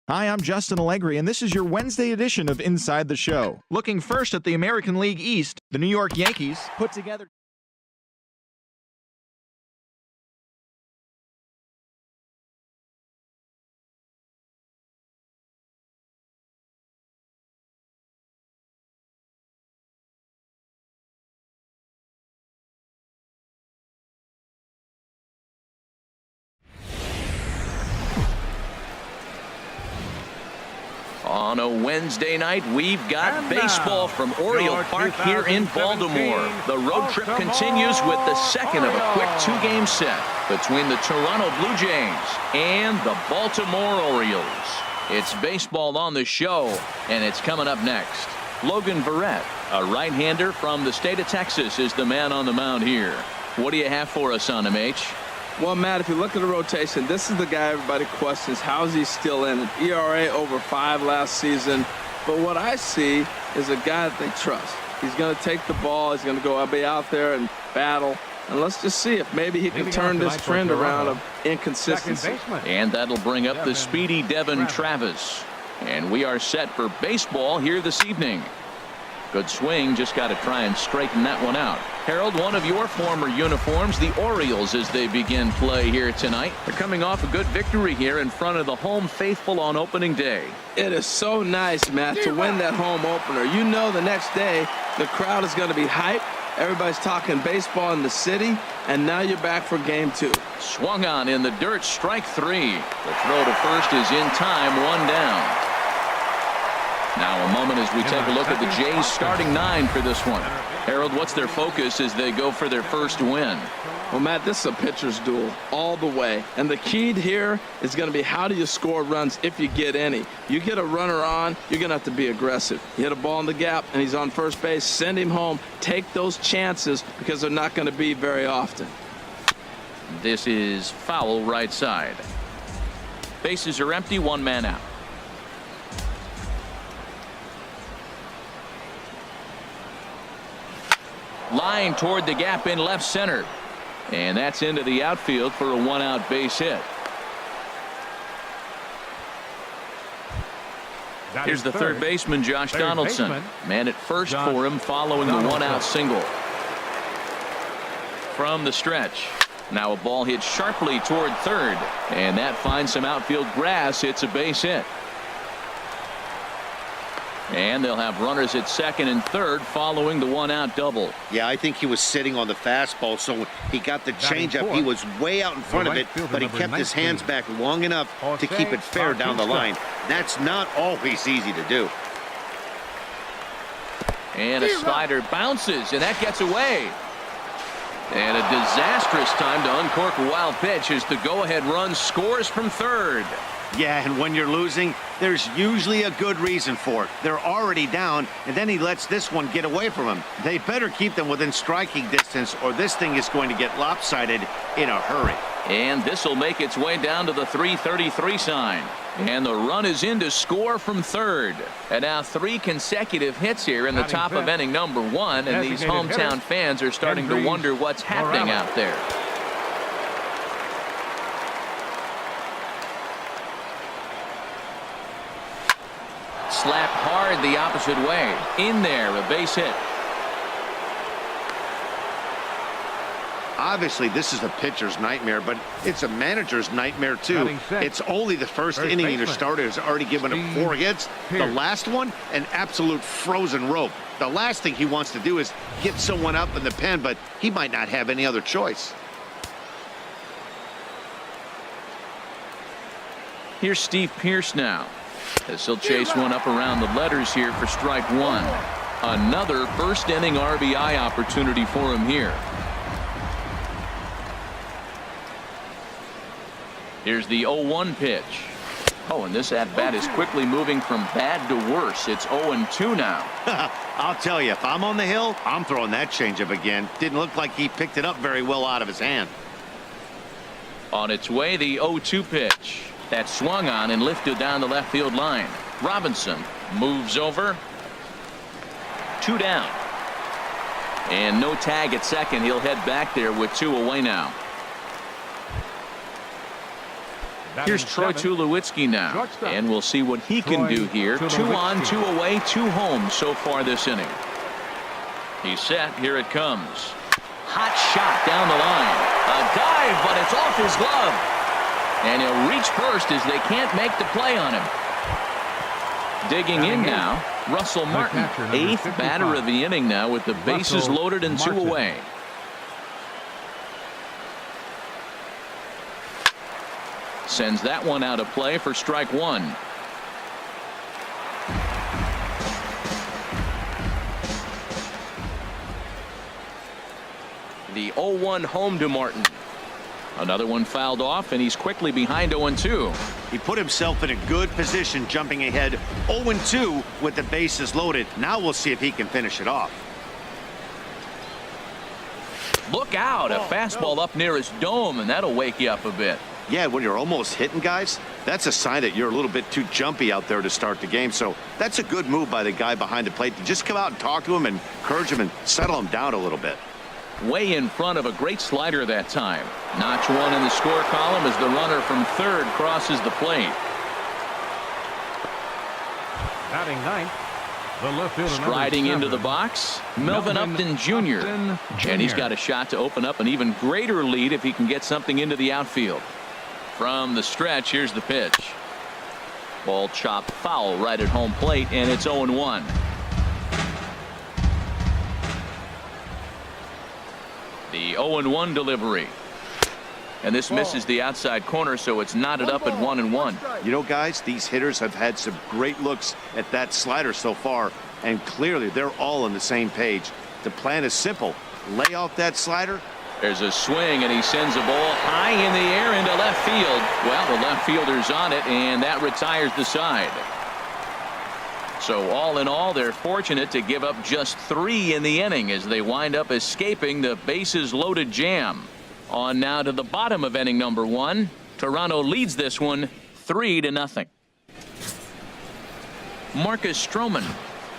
Hi, I'm Justin Allegri, and this is your Wednesday edition of Inside the Show. Looking first at the American League East, the New York Yankees put together... On a Wednesday night, we've got baseball from Oriole Park here in Baltimore. The road trip continues with the second of a quick two-game set between the Toronto Blue Jays and the Baltimore Orioles. It's baseball on the show, and it's coming up next. Logan Verrett, a right-hander from the state of Texas, is the man on the mound here. What do you have for us on him, H? Well, Matt, if you look at the rotation, this is the guy everybody questions. How is he still in it? ERA over 5 last season. But what I see is a guy that they trust. He's going to take the ball. He's going to go be out there and battle. And let's just see if maybe he can turn this trend around of inconsistency. And that'll bring up the speedy Devin Travis. And we are set for baseball here this evening. Good swing, just got to try and straighten that one out. Harold, one of your former uniforms, the Orioles, as they begin play here tonight. They're coming off a good victory here in front of the home faithful on opening day. It is so nice, Matt, to win that home opener. You know the next day the crowd is going to be hyped. Everybody's talking baseball in the city, and now you're back for game 2. Swung on in the dirt, strike 3. The throw to first is in time, 1 down. Now a moment as we take a look at the Jays starting 9 for this one. Harold, what's their focus as they go for their first win? Well, Matt, this is a pitcher's duel all the way. And the key here is going to be how do you score runs if you get any. You get a runner on, you're going to have to be aggressive. You hit a ball in the gap and he's on first base, send him home. Take those chances because they're not going to be very often. This is foul right side. Bases are empty, 1 man out. Line toward the gap in left center. And that's into the outfield for a 1-out base hit. Here's the third baseman, Josh Donaldson. Man at first for him following the 1-out single. From the stretch. Now a ball hit sharply toward third. And that finds some outfield grass. It's a base hit. And they'll have runners at second and third following the 1-out double. Yeah, I think he was sitting on the fastball, so he got the changeup. He was way out in front of it, but he kept his hands back long enough to keep it fair down the line. That's not always easy to do. And a slider bounces, and that gets away. And a disastrous time to uncork a wild pitch as the go-ahead run scores from third. Yeah, and when you're losing, there's usually a good reason for it. They're already down, and then he lets this one get away from him. They better keep them within striking distance, or this thing is going to get lopsided in a hurry. And this will make its way down to the 333 sign. And the run is in to score from third. And now 3 consecutive hits here in the top of inning number 1, and these hometown fans are starting to wonder what's happening out there. Slapped hard the opposite way. In there, a base hit. Obviously, this is a pitcher's nightmare, but it's a manager's nightmare, too. It's only the first inning, and your starter has already given up 4 hits. The last one, an absolute frozen rope. The last thing he wants to do is get someone up in the pen, but he might not have any other choice. Here's Steve Pearce now, as he'll chase one up around the letters here for strike 1. Another first inning RBI opportunity for him here. Here's the 0-1 pitch. Oh, and this at-bat is quickly moving from bad to worse. It's 0-2 now. I'll tell you, if I'm on the hill, I'm throwing that changeup again. Didn't look like he picked it up very well out of his hand. On its way, the 0-2 pitch. That swung on and lifted down the left field line. Robinson moves over. 2 down. And no tag at second. He'll head back there with 2 away now. Here's Troy Tulowitzki now, and we'll see what he can do here. 2 on, 2 away, 2 home so far this inning. He's set. Here it comes. Hot shot down the line. A dive, but it's off his glove. And he'll reach first as they can't make the play on him. Digging in now, Russell Martin, 8th batter of the inning now with the bases loaded and 2 away. Sends that one out of play for strike 1. The 0-1 home to Martin. Another one fouled off, and he's quickly behind 0-2. He put himself in a good position, jumping ahead 0-2 with the bases loaded. Now we'll see if he can finish it off. Look out, a fastball up near his dome, and that'll wake you up a bit. Yeah, when you're almost hitting guys, that's a sign that you're a little bit too jumpy out there to start the game. So that's a good move by the guy behind the plate to just come out and talk to him and encourage him and settle him down a little bit. Way in front of a great slider that time. Notch 1 in the score column as the runner from third crosses the plate. Batting ninth, the left fielder, striding into the box, Melvin Upton Jr. And he's got a shot to open up an even greater lead if he can get something into the outfield. From the stretch, here's the pitch. Ball chopped foul right at home plate, and it's 0-1. The 0-1 delivery. And this misses the outside corner, so it's knotted up at 1-1. You know, guys, these hitters have had some great looks at that slider so far, and clearly they're all on the same page. The plan is simple. Lay off that slider. There's a swing, and he sends a ball high in the air into left field. Well, the left fielder's on it, and that retires the side. So all in all, they're fortunate to give up just 3 in the inning as they wind up escaping the bases loaded jam. On now to the bottom of inning number 1. Toronto leads this one 3-0. Marcus Stroman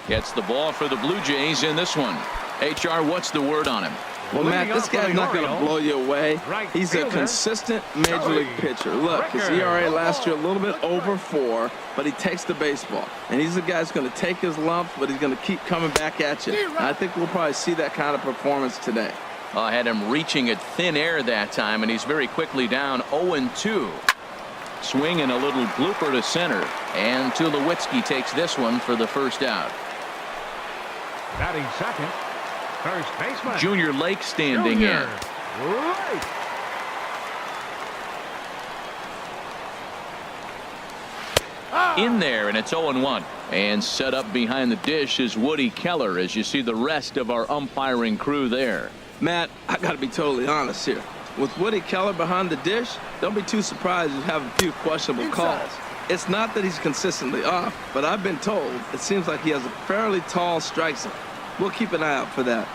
gets the ball for the Blue Jays in this one. HR, what's the word on him? Well, Matt, this guy's not going to blow you away. He's a consistent major league pitcher. Look, his ERA last year a little bit over 4, but he takes the baseball. And he's the guy that's going to take his lumps, but he's going to keep coming back at you. And I think we'll probably see that kind of performance today. I had him reaching at thin air that time, and he's very quickly down 0-2. Swing and a little blooper to center. And Tulowitzki takes this one for the first out. Batting second, first baseman Junior Lake standing in. Right. In there, and it's 0-1. And set up behind the dish is Woody Keller as you see the rest of our umpiring crew there. Matt, I got to be totally honest here. With Woody Keller behind the dish, don't be too surprised if you have a few questionable calls. It's not that he's consistently off, but I've been told it seems like he has a fairly tall strike zone. We'll keep an eye out for that.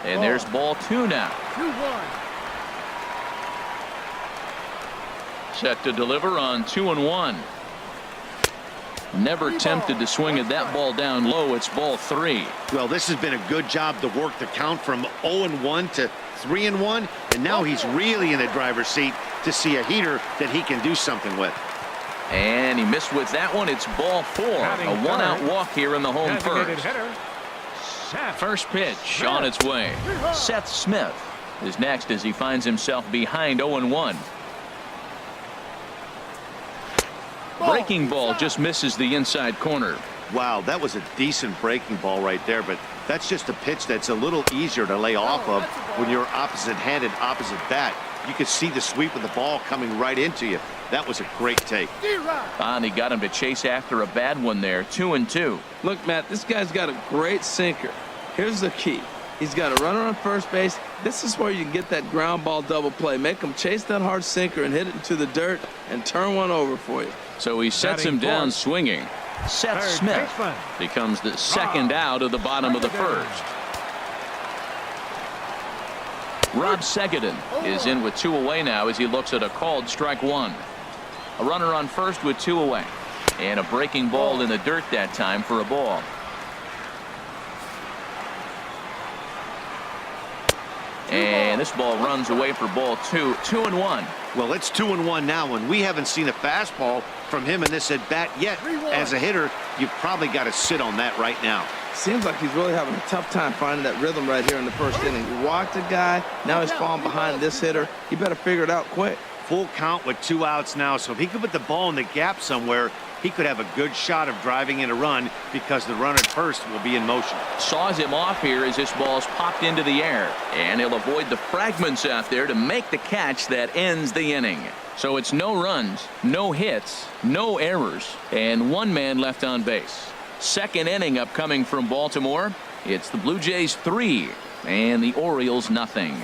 And there's ball 2 now. 2-1. Set to deliver on 2-1. Never tempted to swing at that ball down low. It's ball 3. Well, this has been a good job to work the count from 0-1 to 3-1, and now he's really in the driver's seat to see a heater that he can do something with. And he missed with that one. It's ball 4. A 1-out walk here in the home first. First pitch on its way. Seth Smith is next as he finds himself behind 0-1. Breaking ball just misses the inside corner. Wow, that was a decent breaking ball right there, but that's just a pitch that's a little easier to lay off of when you're opposite-handed, opposite bat. You could see the sweep of the ball coming right into you. That was a great take. And he got him to chase after a bad one there. 2-2. Look, Matt, this guy's got a great sinker. Here's the key. He's got a runner on first base. This is where you can get that ground ball double play. Make him chase that hard sinker and hit it into the dirt and turn one over for you. So he sets him down swinging. Seth Smith becomes the second out of the bottom of the first. Rob Segedin is in with 2 away now as he looks at a called strike 1. A runner on first with 2 away. And a breaking ball in the dirt that time for a ball. And this ball runs away for ball 2. 2-1. Well, it's 2-1 now, and we haven't seen a fastball from him in this at-bat yet. As a hitter, you've probably got to sit on that right now. Seems like he's really having a tough time finding that rhythm right here in the first inning. He walked the guy. Now he's falling behind this hitter. He better figure it out quick. Full count with 2 outs now, so if he could put the ball in the gap somewhere, he could have a good shot of driving in a run because the runner at first will be in motion. Saws him off here as this ball's popped into the air. And he'll avoid the fragments out there to make the catch that ends the inning. So it's no runs, no hits, no errors, and 1 man left on base. Second inning upcoming from Baltimore. It's the Blue Jays 3 and the Orioles nothing.